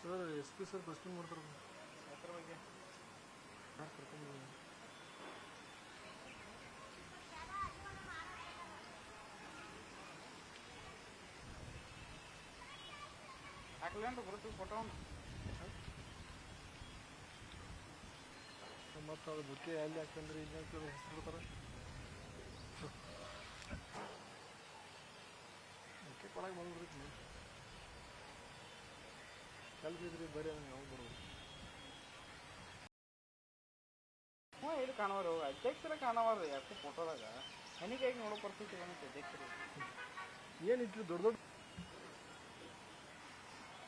sir S P sir first ಮಾಡ್ತಾರೆ ಅದ್ರ ಬಗ್ಗೆ ಹಾಕ್ಲೇನ್ರಿ ಬರುತ್ತೆ ಫೋಟೋ ಮತ್ತು ಅದು ಬುಕ್ಕೆ ಅಲ್ಲಿ ಹಾಕಂದ್ರೆ ಈಗ ಹೆಸರು ಬಿಡ್ತಾರೆ ಬುಕ್ಕೆ ಕೊಡಕ್ಕೆ ಬಂದ್ಬಿಡ್ರಿ ಕೆಲಸ ಇದ್ರಿ ಬರೀ ನಾವು ಬರ್ಬೋದು ಹ್ಞೂ ಇಲ್ಲಿ ಕಾಣೋರು ಅಧ್ಯಕ್ಷರ ಕಾಣವಲ್ರಿ ಯಾಕೆ ಫೋಟೋದಾಗ ನನಗಾಗಿ ನೋಡೋ ಪರಿಸ್ಥಿತಿ ಬಂದಿತ್ತು ಅಧ್ಯಕ್ಷರು ಏನಿತ್ತು ದೊಡ್ಡ ದೊಡ್ಡ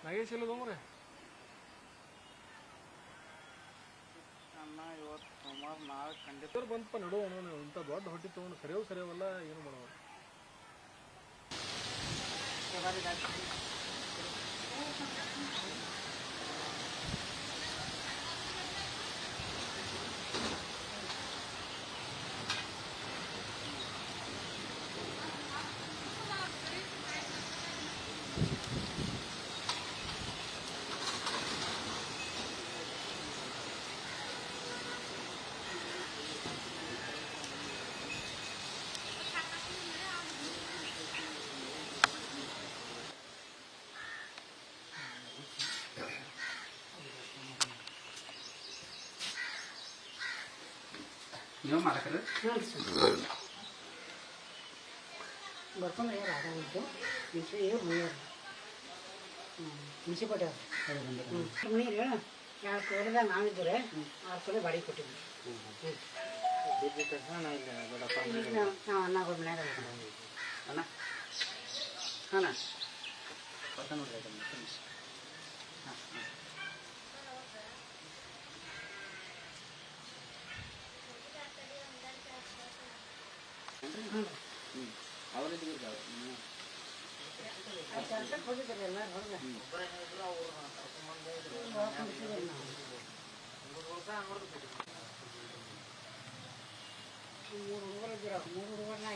ನಾಗೇಶ್ ಎಲ್ಲ ತೊಗೊಂಬ್ರೆ ಅನ್ನ ಇವತ್ತು ಸುಮಾರು ನಾಳೆ ಖಂಡಿತ ಬಂತಪ್ಪ ನಡುವ ಇಂಥ ದೊಡ್ಡ ಹೊಟ್ಟೆ ತೊಗೊಂಡು ಸರಿಯವಲ್ಲ ಏನು ಮಾಡೋದು ನೀವು ಮಾಡಕ್ರಿ ಬರ್ಕೊಂಡ್ರೆ ಯಾರು ಆಗೋದು ಮುನ್ಸಿಪಾಲ್ಟಿ ಮನೆ ಎರಡು ಕಡೆದಾಗ ನಾವಿದ್ದರೆ 6 ಕಡೆ ಬಾಡಿಗೆ ಕೊಟ್ಟಿದ್ವಿ ನಾವು ಅಣ್ಣಗಳ ಮನ್ಯಾಗ ಅಣ್ಣ ಹಾಂ ಪಕ್ಕ ನೋಡ್ರಿ ಹಾಂ ಅವರಿಗೆ ಹೋಗಿದ್ದಾರೆ ಎಲ್ಲರೂ ಹೊರಗೆ 3 ಹುಡುಗರು ಇದ್ದೀರ 3 ಹುಡುಗರನ್ನ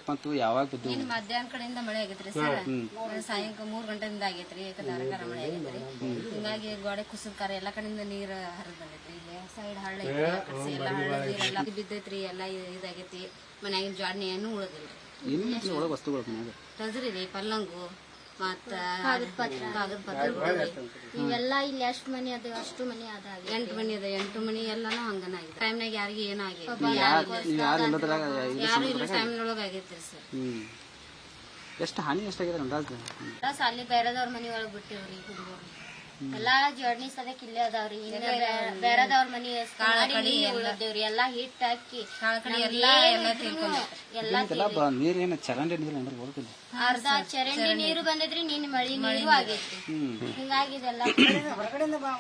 ಮತ್ತು ಯಾವಾಗ ಬಿದ್ದು ಮಧ್ಯಾಹ್ನ ಕಡೆಯಿಂದ ಮಳೆ ಆಗೈತ್ರಿ ಸರ್ ಸಾಯಂಕಾಲ 3 ಗಂಟೆಯಿಂದ ಆಗೈತ್ರಿ ಧಾರಾಕಾರ ಮಳೆ ಆಗೈತ್ರಿ ಹಿಂಗಾಗಿ ಗೋಡೆ ಕುಸಿದ ಕಾರ ಎಲ್ಲಾ ಕಡೆಯಿಂದ ನೀರ್ ಹರಿದ್ ಬಂದೈತ್ರಿ ಇಲ್ಲಿ ಸೈಡ್ ಹಳ್ಳ ಐತಿ ಎಲ್ಲಾ ಹಳ್ಳ ನೀರೆಲ್ಲ ಬಿದ್ದೈತ್ರಿ ಎಲ್ಲಾ ಇದಾಗೈತಿ ಮನ್ಯಾಗಿನ ಜಾಡ್ನಿ ಏನು ಉಳದಿಲ್ರಿ ಒಳಗೆ ವಸ್ತುಗಳು ಟಜರಿ ರೀ ಪಲ್ಲಂಗು ಮತ್ತ ಕಾಗದ ಪತ್ರ ಇವೆಲ್ಲ ಇಲ್ಲಿ ಎಷ್ಟು ಮನಿ ಅದ ಅಷ್ಟು ಮನಿ ಅದ 8 ಮನಿ ಅದ 8 ಮನಿ ಎಲ್ಲಾನು ಹಂಗನ ಆಗಿದೆ ಟೈಮ್ನಾಗ ಯಾರಿಗೆ ಏನಾಗೈತಿ ಯಾರು ಇಲ್ಲ ಟೈಮ್ನೊಳಗೆ ಆಗೈತ್ರಿ ಸರ್ ಎಷ್ಟು ಹಾನಿ ಎಷ್ಟಾಗಿದೆ ಅಂದಾಜು ಅಲ್ಲಿ ಬೇರೆದವ್ರ ಮನಿ ಒಳಗ್ ಬಿಟ್ಟಿವ್ರಿ ಹುಡುಗರು ಎಲ್ಲಾ ಜರ್ನಿ ಸದಕ್ ಇಲ್ಲೇ ಅದಾವ್ರಿ ಬೇರೆದವ್ರ ಮನಿ ಉಳದೇವ್ರಿ ಎಲ್ಲಾ ಹಿಟ್ ಹಾಕಿ ನೀರೇನು ಚರಂಡಿ ನೀರು ಅರ್ಧ ಚರಂಡಿ ನೀರು ಬಂದೈತ್ರಿ ನಿನ್ನ ಮಳಿ ನೀರು ಆಗೈತ್ರಿ ಹಿಂಗಾಗಿ ಇದೆಲ್ಲ